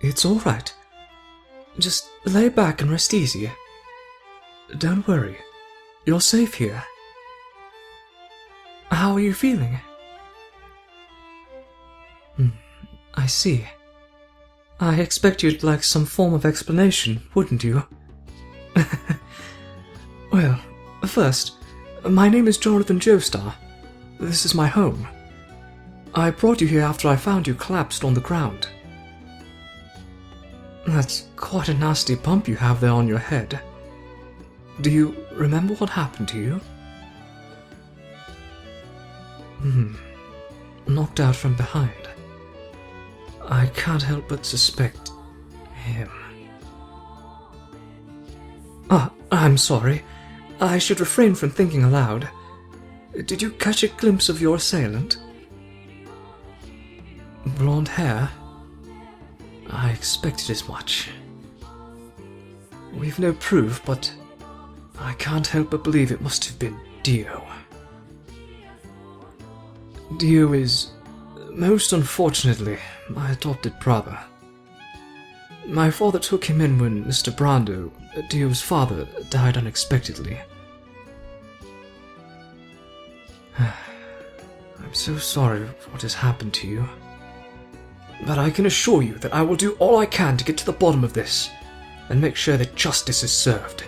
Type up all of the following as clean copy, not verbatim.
It's all right. Just lay back and rest easy. Don't worry. You're safe here. How are you feeling? I see. I expect you'd like some form of explanation, wouldn't you? Well, first, my name is Jonathan Joestar. This is my home. I brought you here after I found you collapsed on the ground. That's quite a nasty bump you have there on your head. Do you remember what happened to you? Knocked out from behind. I can't help but suspect him. I'm sorry. I should refrain from thinking aloud. Did you catch a glimpse of your assailant? Blonde hair? I expected as much. We've no proof, but I can't help but believe it must have been Dio. Dio is, most unfortunately, my adopted brother. My father took him in when Mr. Brando, Dio's father, died unexpectedly. I'm so sorry for what has happened to you. But I can assure you that I will do all I can to get to the bottom of this and make sure that justice is served.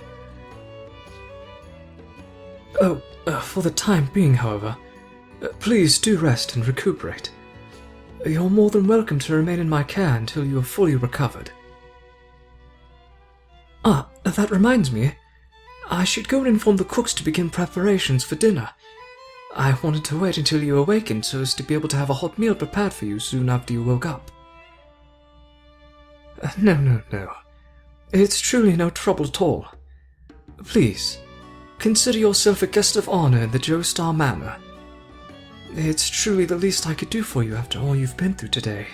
For the time being, however, please do rest and recuperate. You're more than welcome to remain in my care until you are fully recovered. That reminds me. I should go and inform the cooks to begin preparations for dinner. I wanted to wait until you awakened so as to be able to have a hot meal prepared for you soon after you woke up. No. It's truly no trouble at all. Please, consider yourself a guest of honor in the Joestar Manor. It's truly the least I could do for you after all you've been through today.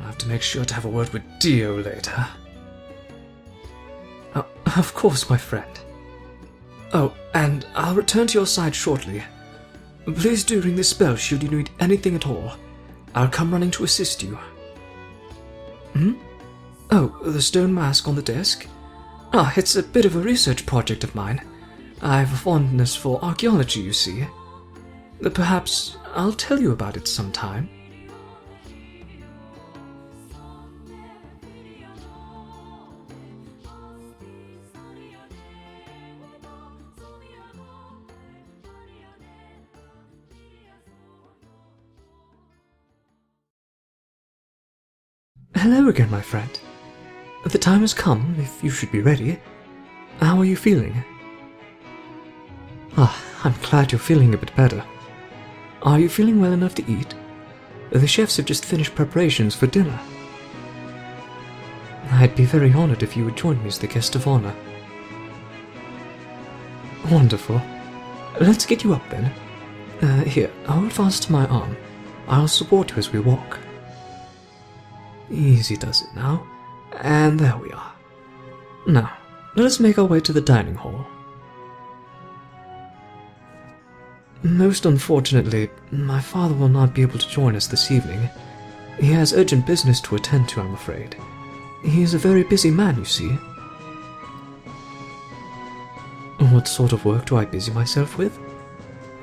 I'll have to make sure to have a word with Dio later. Of course, my friend. And I'll return to your side shortly. Please do ring this bell should you need anything at all. I'll come running to assist you. The stone mask on the desk? It's a bit of a research project of mine. I have a fondness for archaeology, you see. Perhaps I'll tell you about it sometime. Hello again, my friend. The time has come, if you should be ready. How are you feeling? I'm glad you're feeling a bit better. Are you feeling well enough to eat? The chefs have just finished preparations for dinner. I'd be very honored if you would join me as the guest of honor. Wonderful. Let's get you up then. Here, hold fast to my arm. I'll support you as we walk. Easy does it now. And there we are. Now, let us make our way to the dining hall. Most unfortunately, my father will not be able to join us this evening. He has urgent business to attend to, I'm afraid. He is a very busy man, you see. What sort of work do I busy myself with?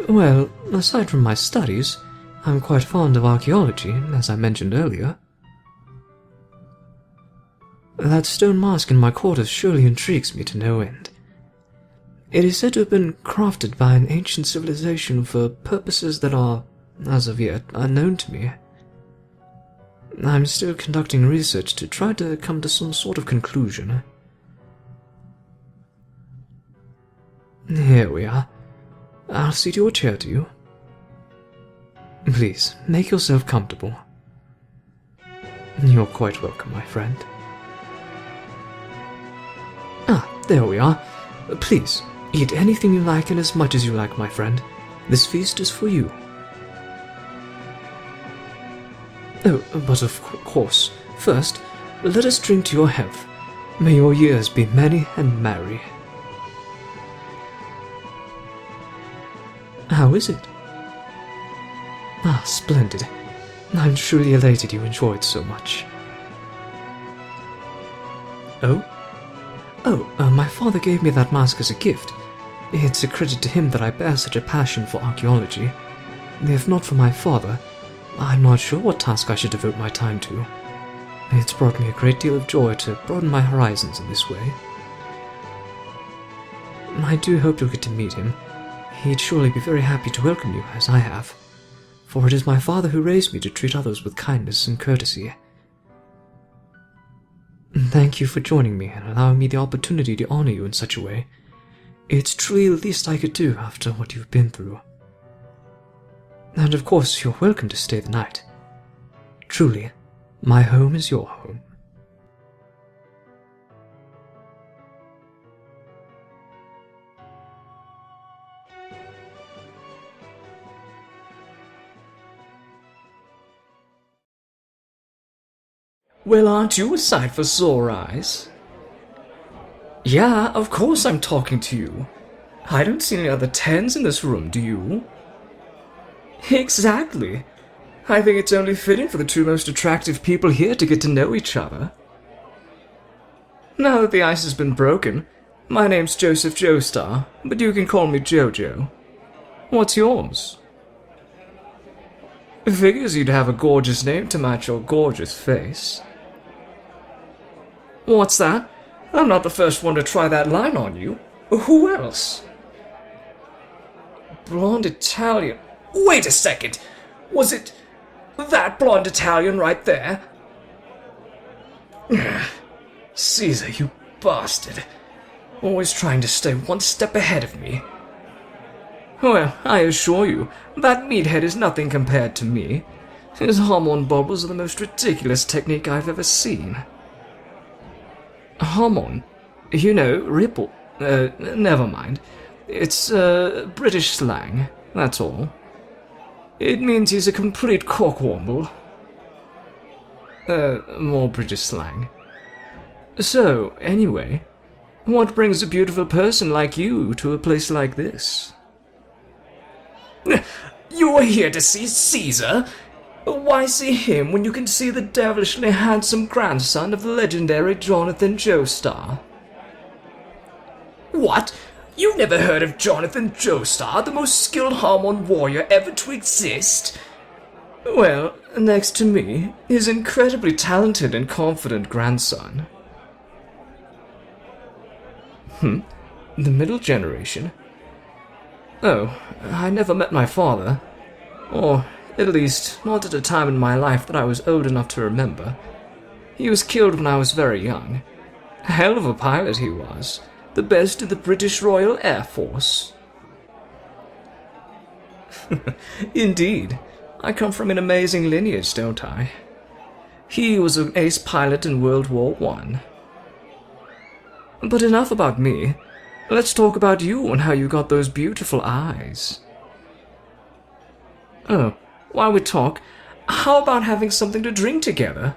Well, aside from my studies, I'm quite fond of archaeology, as I mentioned earlier. That stone mask in my quarters surely intrigues me to no end. It is said to have been crafted by an ancient civilization for purposes that are, as of yet, unknown to me. I'm still conducting research to try to come to some sort of conclusion. Here we are. I'll seat your chair to you. Please, make yourself comfortable. You're quite welcome, my friend. There we are. Please, eat anything you like and as much as you like, my friend. This feast is for you. But of course, first, let us drink to your health. May your years be many and merry. How is it? Splendid. I'm truly elated you enjoyed so much. Oh? Oh, my father gave me that mask as a gift. It's a credit to him that I bear such a passion for archaeology. If not for my father, I'm not sure what task I should devote my time to. It's brought me a great deal of joy to broaden my horizons in this way. I do hope you'll get to meet him. He'd surely be very happy to welcome you, as I have, for it is my father who raised me to treat others with kindness and courtesy. Thank you for joining me and allowing me the opportunity to honor you in such a way. It's truly the least I could do after what you've been through. And of course, you're welcome to stay the night. Truly, my home is your home. Well, aren't you a sight for sore eyes? Yeah, of course I'm talking to you. I don't see any other 10s in this room, do you? Exactly. I think it's only fitting for the two most attractive people here to get to know each other. Now that the ice has been broken, my name's Joseph Joestar, but you can call me Jojo. What's yours? Figures you'd have a gorgeous name to match your gorgeous face. What's that? I'm not the first one to try that line on you. Who else? Blonde Italian. Wait a second! Was it that blonde Italian right there? Caesar, you bastard. Always trying to stay one step ahead of me. Well, I assure you, that meathead is nothing compared to me. His hormone bubbles are the most ridiculous technique I've ever seen. Hormone? You know, ripple. Never mind. It's, British slang, that's all. It means he's a complete cockwomble. More British slang. So, anyway, what brings a beautiful person like you to a place like this? You're here to see Caesar? Why see him when you can see the devilishly handsome grandson of the legendary Jonathan Joestar? What? You never heard of Jonathan Joestar, the most skilled hormone warrior ever to exist? Well, next to me, his incredibly talented and confident grandson. The middle generation? Oh, I never met my father. Or, at least, not at a time in my life that I was old enough to remember. He was killed when I was very young. A hell of a pilot he was. The best in the British Royal Air Force. Indeed. I come from an amazing lineage, don't I? He was an ace pilot in World War I. But enough about me. Let's talk about you and how you got those beautiful eyes. Oh, while we talk, how about having something to drink together?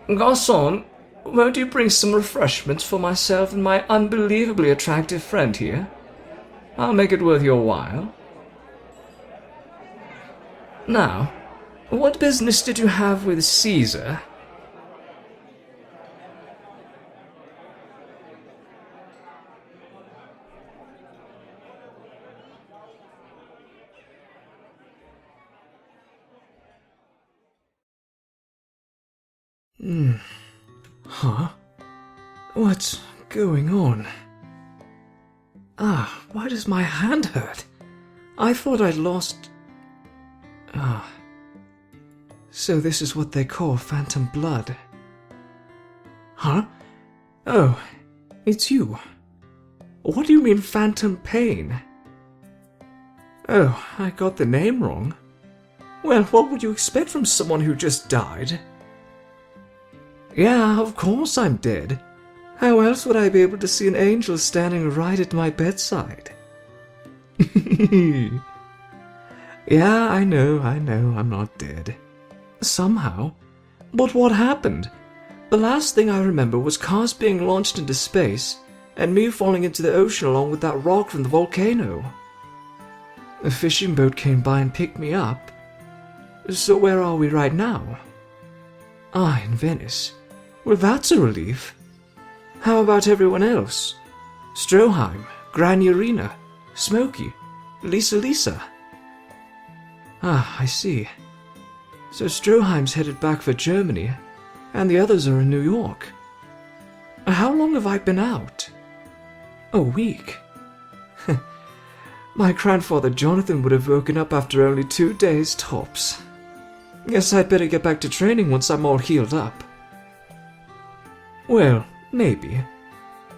Garçon, won't you bring some refreshments for myself and my unbelievably attractive friend here? I'll make it worth your while. Now, what business did you have with Caesar? Huh? What's going on? Why does my hand hurt? I thought I'd lost... So this is what they call phantom blood. Huh? Oh, it's you. What do you mean phantom pain? Oh, I got the name wrong. Well, what would you expect from someone who just died? Yeah, of course I'm dead. How else would I be able to see an angel standing right at my bedside? Yeah, I know, I'm not dead. Somehow. But what happened? The last thing I remember was cars being launched into space, and me falling into the ocean along with that rock from the volcano. A fishing boat came by and picked me up. So where are we right now? In Venice. Well, that's a relief. How about everyone else? Stroheim, Granny Arena, Smokey, Lisa. Ah, I see. So Stroheim's headed back for Germany, and the others are in New York. How long have I been out? A week. My grandfather Jonathan would have woken up after only 2 days tops. Guess I'd better get back to training once I'm all healed up. Well, maybe.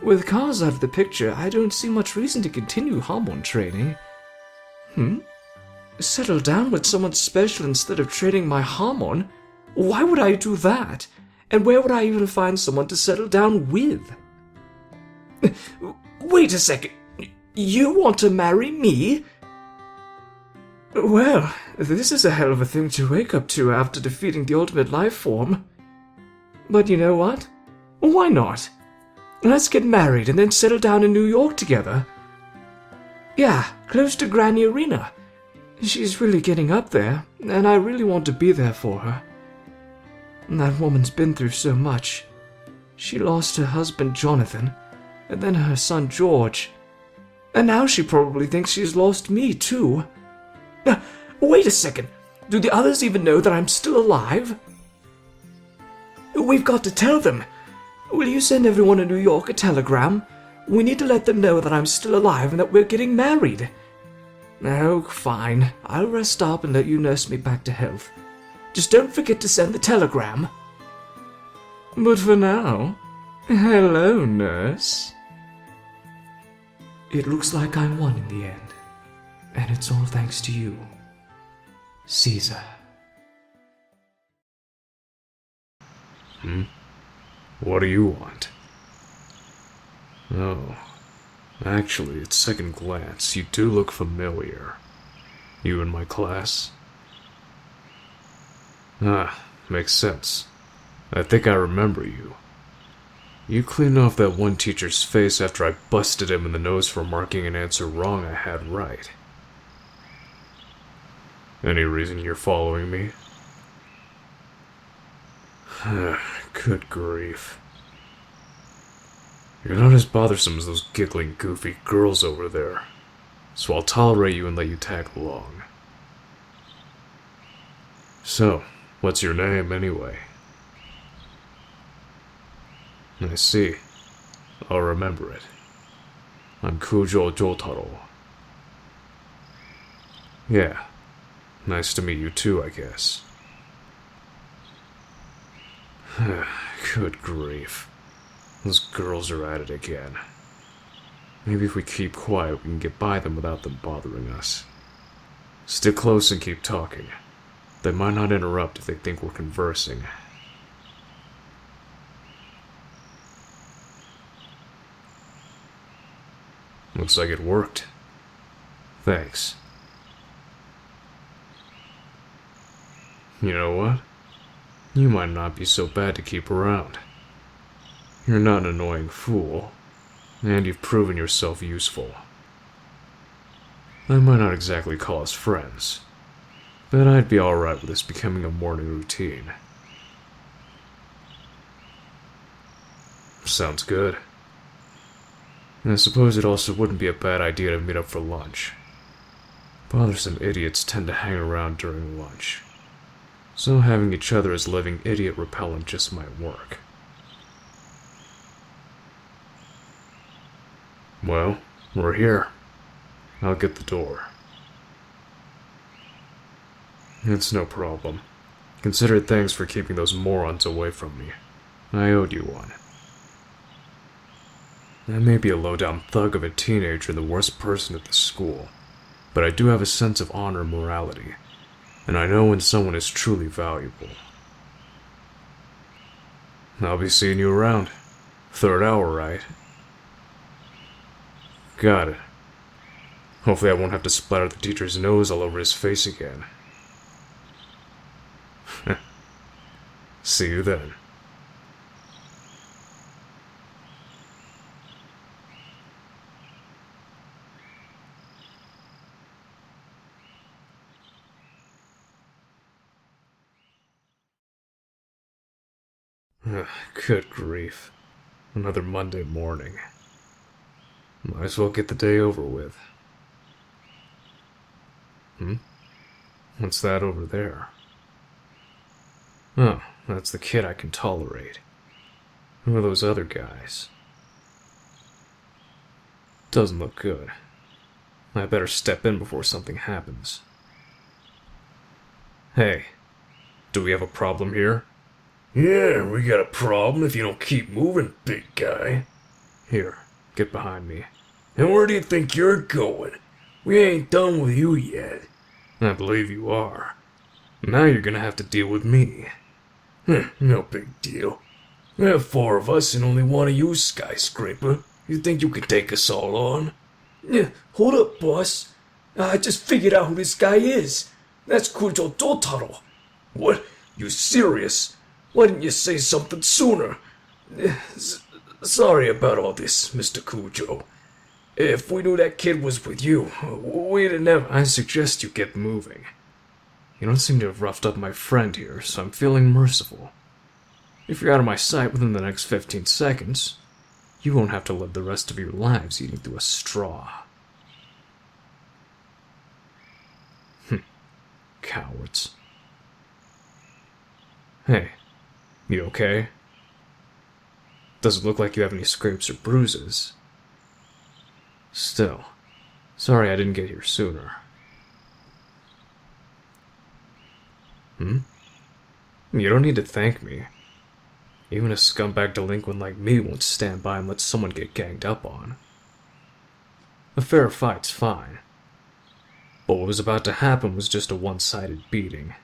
With cars out of the picture, I don't see much reason to continue hormone training. Settle down with someone special instead of training my hormone? Why would I do that? And where would I even find someone to settle down with? Wait a second. You want to marry me? Well, this is a hell of a thing to wake up to after defeating the ultimate life form. But you know what? Why not? Let's get married and then settle down in New York together. Yeah, close to Granny Arena. She's really getting up there, and I really want to be there for her. That woman's been through so much. She lost her husband Jonathan, and then her son George. And now she probably thinks she's lost me too. Wait a second. Do the others even know that I'm still alive? We've got to tell them. Will you send everyone in New York a telegram? We need to let them know that I'm still alive and that we're getting married. Oh, fine. I'll rest up and let you nurse me back to health. Just don't forget to send the telegram. But for now, hello, nurse. It looks like I won in the end, and it's all thanks to you, Caesar. What do you want? Oh, actually, at second glance, you do look familiar. You in my class? Ah, makes sense. I think I remember you. You cleaned off that one teacher's face after I busted him in the nose for marking an answer wrong I had right. Any reason you're following me? Good grief. You're not as bothersome as those giggling, goofy girls over there, so I'll tolerate you and let you tag along. So, what's your name, anyway? I see. I'll remember it. I'm Kujo Jotaro. Yeah. Nice to meet you too, I guess. Good grief. Those girls are at it again. Maybe if we keep quiet, we can get by them without them bothering us. Stick close and keep talking. They might not interrupt if they think we're conversing. Looks like it worked. Thanks. You know what? You might not be so bad to keep around. You're not an annoying fool, and you've proven yourself useful. I might not exactly call us friends, but I'd be alright with this becoming a morning routine. Sounds good. And I suppose it also wouldn't be a bad idea to meet up for lunch. Bothersome idiots tend to hang around during lunch, so having each other as living idiot repellent just might work. Well, we're here. I'll get the door. It's no problem. Consider it thanks for keeping those morons away from me. I owed you one. I may be a low-down thug of a teenager and the worst person at the school, but I do have a sense of honor and morality, and I know when someone is truly valuable. I'll be seeing you around. Third hour, right? Got it. Hopefully I won't have to splatter the teacher's nose all over his face again. See you then. Good grief. Another Monday morning. Might as well get the day over with. What's that over there? Oh, that's the kid I can tolerate. Who are those other guys? Doesn't look good. I better step in before something happens. Hey, do we have a problem here? Yeah, we got a problem if you don't keep moving, big guy. Here, get behind me. And where do you think you're going? We ain't done with you yet. I believe you are. Now you're gonna have to deal with me. No big deal. We have 4 of us and only one of you, skyscraper. You think you could take us all on? Yeah, hold up, boss. I just figured out who this guy is. That's Kujo Jotaro. What? You serious? Why didn't you say something sooner? Sorry about all this, Mr. Kujo. If we knew that kid was with you, we'd have never... I suggest you get moving. You don't seem to have roughed up my friend here, so I'm feeling merciful. If you're out of my sight within the next 15 seconds, you won't have to live the rest of your lives eating through a straw. Cowards. Hey, you okay? Doesn't look like you have any scrapes or bruises. Still, sorry I didn't get here sooner. You don't need to thank me. Even a scumbag delinquent like me won't stand by and let someone get ganged up on. A fair fight's fine. But what was about to happen was just a one-sided beating.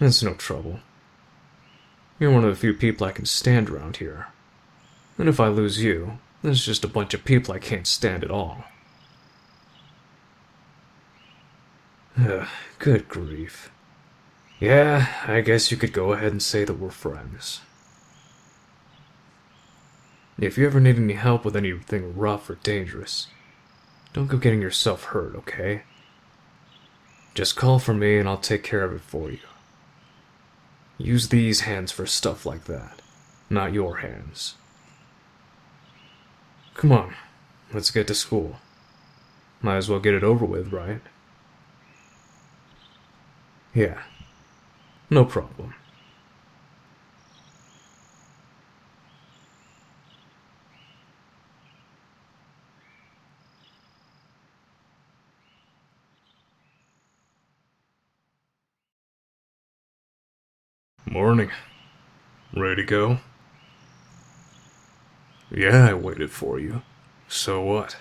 It's no trouble. You're one of the few people I can stand around here. And if I lose you, there's just a bunch of people I can't stand at all. Good grief. Yeah, I guess you could go ahead and say that we're friends. If you ever need any help with anything rough or dangerous, don't go getting yourself hurt, okay? Just call for me and I'll take care of it for you. Use these hands for stuff like that, not your hands. Come on, let's get to school. Might as well get it over with, right? Yeah, no problem. Morning. Ready to go? Yeah, I waited for you. So what?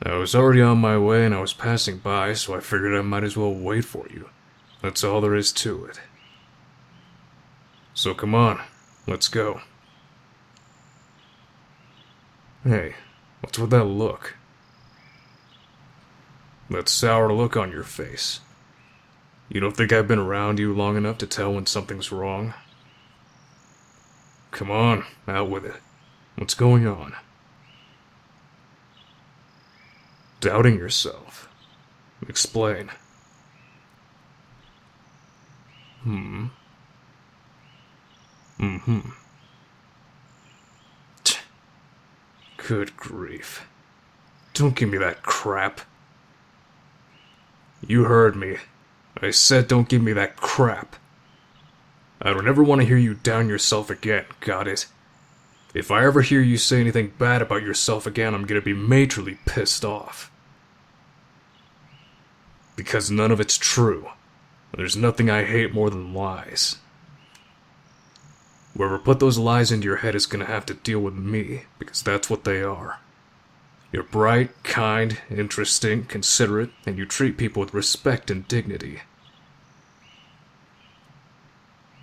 I was already on my way and I was passing by, so I figured I might as well wait for you. That's all there is to it. So come on, let's go. Hey, what's with that look? That sour look on your face. You don't think I've been around you long enough to tell when something's wrong? Come on, out with it. What's going on? Doubting yourself. Explain. Good grief. Don't give me that crap. You heard me. I said don't give me that crap. I don't ever want to hear you down yourself again, got it? If I ever hear you say anything bad about yourself again, I'm gonna be majorly pissed off. Because none of it's true. There's nothing I hate more than lies. Whoever put those lies into your head is gonna have to deal with me, because that's what they are. You're bright, kind, interesting, considerate, and you treat people with respect and dignity.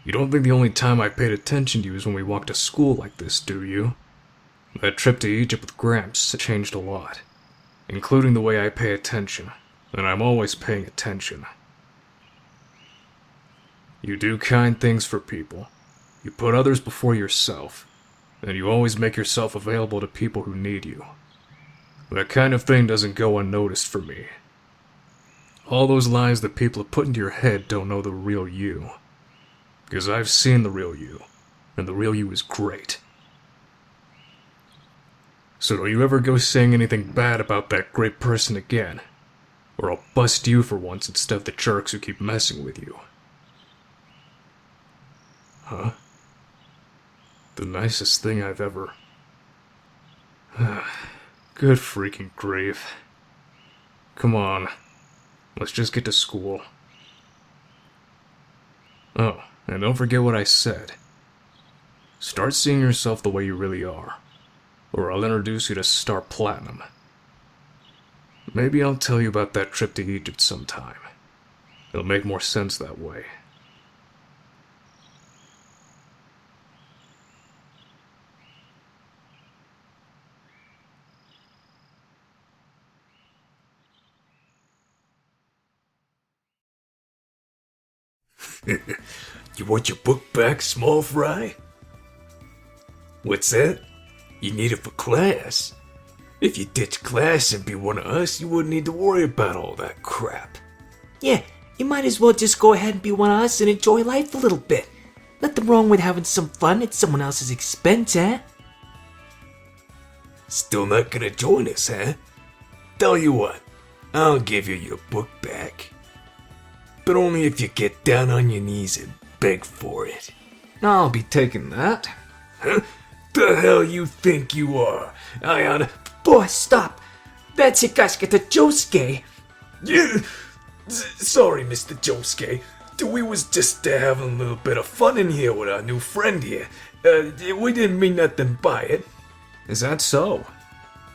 You don't think the only time I paid attention to you is when we walked to school like this, do you? That trip to Egypt with Gramps changed a lot, including the way I pay attention, and I'm always paying attention. You do kind things for people. You put others before yourself, and you always make yourself available to people who need you. That kind of thing doesn't go unnoticed for me. All those lies that people have put into your head don't know the real you. Because I've seen the real you, and the real you is great. So don't you ever go saying anything bad about that great person again, or I'll bust you for once instead of the jerks who keep messing with you. Huh? The nicest thing I've ever... Good freaking grief. Come on, let's just get to school. Oh, and don't forget what I said. Start seeing yourself the way you really are, or I'll introduce you to Star Platinum. Maybe I'll tell you about that trip to Egypt sometime. It'll make more sense that way. You want your book back, small fry? What's that? You need it for class. If you ditch class and be one of us, you wouldn't need to worry about all that crap. Yeah, you might as well just go ahead and be one of us and enjoy life a little bit. Nothing wrong with having some fun at someone else's expense, eh? Still not gonna join us, huh? Tell you what, I'll give you your book back. But only if you get down on your knees and beg for it. I'll be taking that. Huh? The hell you think you are? I oughta... Boy, stop! That's Hikashika to Josuke! Yeah. Sorry, Mr. Josuke. We was just having a little bit of fun in here with our new friend here. We didn't mean nothing by it. Is that so?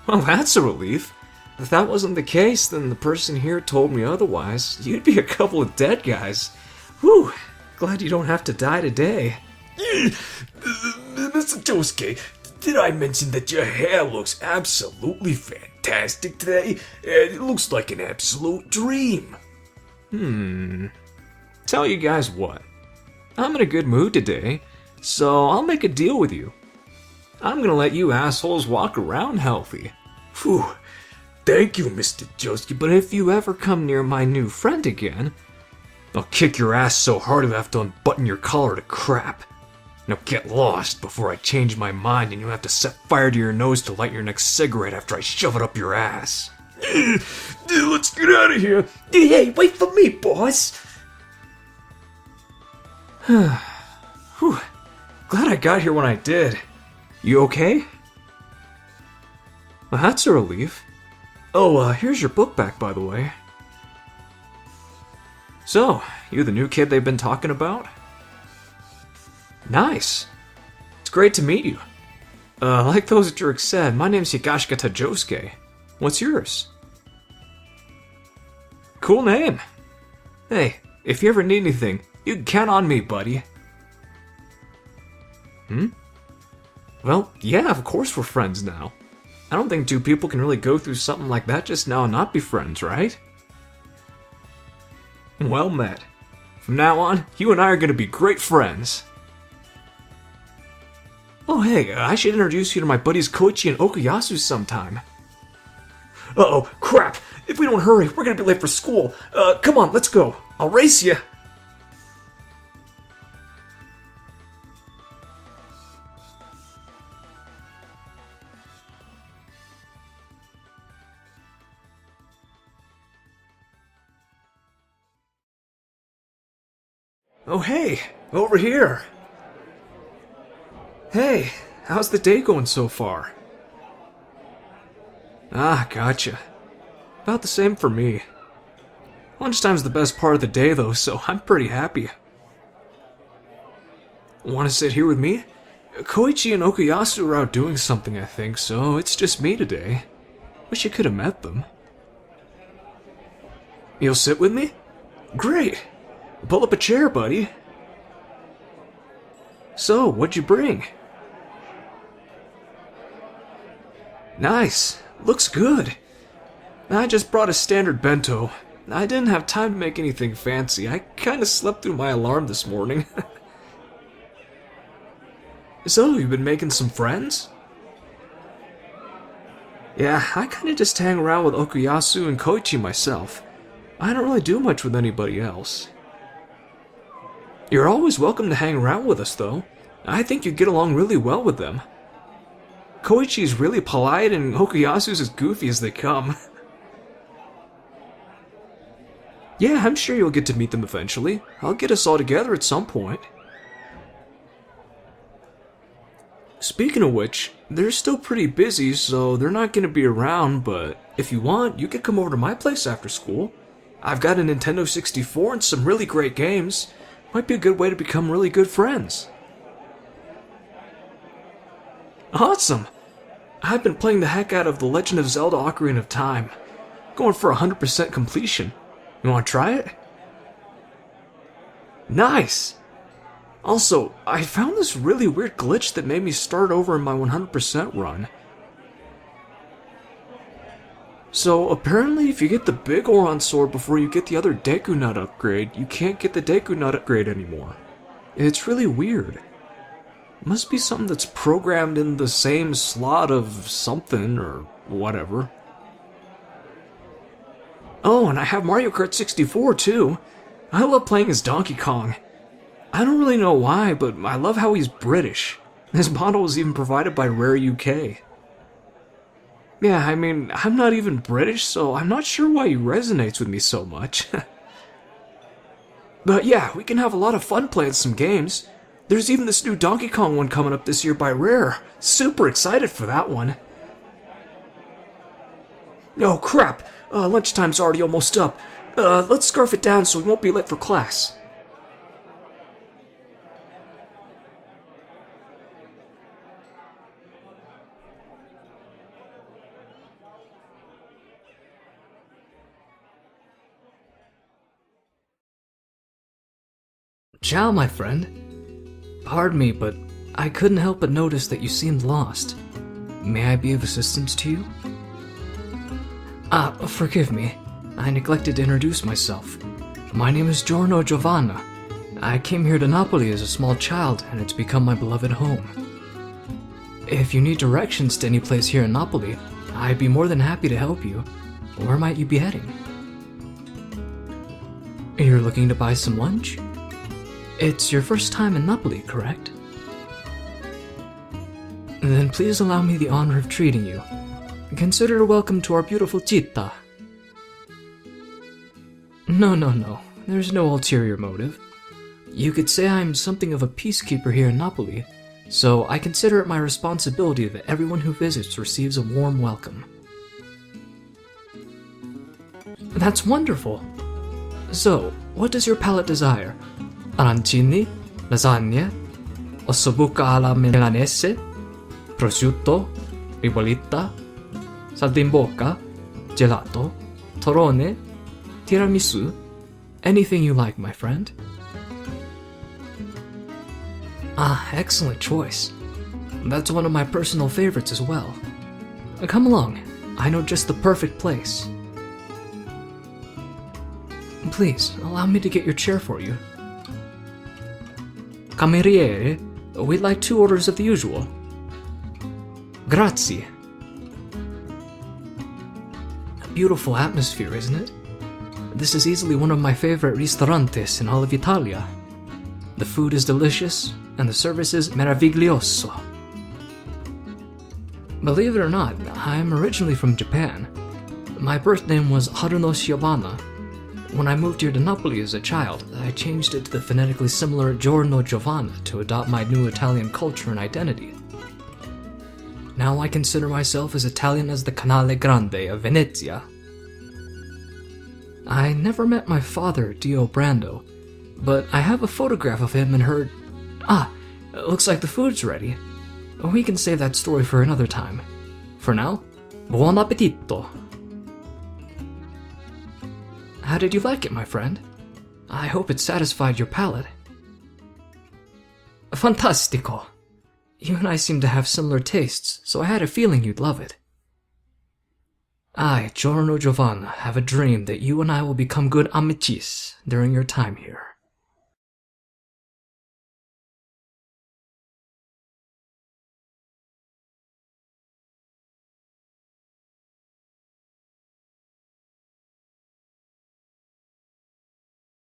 Well, that's a relief. If that wasn't the case, then the person here told me otherwise. You'd be a couple of dead guys. Whew, glad you don't have to die today. Mr. Josuke, did I mention that your hair looks absolutely fantastic today? It looks like an absolute dream. Tell you guys what. I'm in a good mood today, so I'll make a deal with you. I'm gonna let you assholes walk around healthy. Phew. Thank you, Mr. Josuke, But if you ever come near my new friend again, I'll kick your ass so hard you'll have to unbutton your collar to crap. Now get lost before I change my mind and you have to set fire to your nose to light your next cigarette after I shove it up your ass. Let's get out of here. Hey, wait for me, boss! Whew. Glad I got here when I did. You okay? Well, that's a relief. Oh, here's your book back, by the way. So, you the new kid they've been talking about? Nice. It's great to meet you. Like those jerks said, my name's Hikashika to Josuke. What's yours? Cool name. Hey, if you ever need anything, you can count on me, buddy. Well, yeah, of course we're friends now. I don't think two people can really go through something like that just now and not be friends, right? Well met. From now on, you and I are gonna be great friends. Oh hey, I should introduce you to my buddies Koichi and Okuyasu sometime. Uh-oh, crap! If we don't hurry, we're gonna be late for school. Come on, let's go. I'll race you. Oh hey, over here. Hey, how's the day going so far? Ah, gotcha. About the same for me. Lunchtime's the best part of the day though, so I'm pretty happy. Want to sit here with me? Koichi and Okuyasu are out doing something, I think, so it's just me today. Wish you could have met them. You'll sit with me? Great! Pull up a chair, buddy. So, what'd you bring? Nice. Looks good. I just brought a standard bento. I didn't have time to make anything fancy. I kinda slept through my alarm this morning. So, you've been making some friends? Yeah, I kinda just hang around with Okuyasu and Koichi myself. I don't really do much with anybody else. You're always welcome to hang around with us, though. I think you'd get along really well with them. Koichi's really polite and Okuyasu's as goofy as they come. Yeah, I'm sure you'll get to meet them eventually. I'll get us all together at some point. Speaking of which, they're still pretty busy, so they're not going to be around, but if you want, you could come over to my place after school. I've got a Nintendo 64 and some really great games. Might be a good way to become really good friends. Awesome! I've been playing the heck out of The Legend of Zelda Ocarina of Time. Going for 100% completion. You want to try it? Nice! Also, I found this really weird glitch that made me start over in my 100% run. So, apparently if you get the big Oron sword before you get the other Deku Nut upgrade, you can't get the Deku Nut upgrade anymore. It's really weird. It must be something that's programmed in the same slot of something or whatever. Oh, and I have Mario Kart 64 too. I love playing as Donkey Kong. I don't really know why, but I love how he's British. His model was even provided by Rare UK. Yeah, I mean, I'm not even British, so I'm not sure why he resonates with me so much. But yeah, we can have a lot of fun playing some games. There's even this new Donkey Kong one coming up this year by Rare. Super excited for that one. Oh crap, lunchtime's already almost up. Let's scarf it down so we won't be late for class. Ciao, my friend. Pardon me, but I couldn't help but notice that you seemed lost. May I be of assistance to you? Forgive me. I neglected to introduce myself. My name is Giorno Giovanna. I came here to Napoli as a small child, and it's become my beloved home. If you need directions to any place here in Napoli, I'd be more than happy to help you. Where might you be heading? You're looking to buy some lunch? It's your first time in Napoli, correct? Then please allow me the honor of treating you. Consider it a welcome to our beautiful città. No. There's no ulterior motive. You could say I'm something of a peacekeeper here in Napoli, so I consider it my responsibility that everyone who visits receives a warm welcome. That's wonderful! So, what does your palate desire? Arancini, lasagna, ossobuco alla milanese, prosciutto, ribollita, saltimbocca, gelato, torrone, tiramisu, anything you like, my friend. Excellent choice. That's one of my personal favorites as well. Come along, I know just the perfect place. Please, allow me to get your chair for you. Cameriere, we'd like 2 orders of the usual. Grazie. A beautiful atmosphere, isn't it? This is easily one of my favorite ristorantes in all of Italia. The food is delicious, and the service is meraviglioso. Believe it or not, I'm originally from Japan. My birth name was Haruno Giovanna. When I moved here to Napoli as a child, I changed it to the phonetically similar Giorno Giovanna to adopt my new Italian culture and identity. Now I consider myself as Italian as the Canale Grande of Venezia. I never met my father, Dio Brando, but I have a photograph of him and heard... looks like the food's ready. We can save that story for another time. For now, buon appetito! How did you like it, my friend? I hope it satisfied your palate. Fantastico! You and I seem to have similar tastes, so I had a feeling you'd love it. I, Giorno Giovanna, have a dream that you and I will become good amicis during your time here.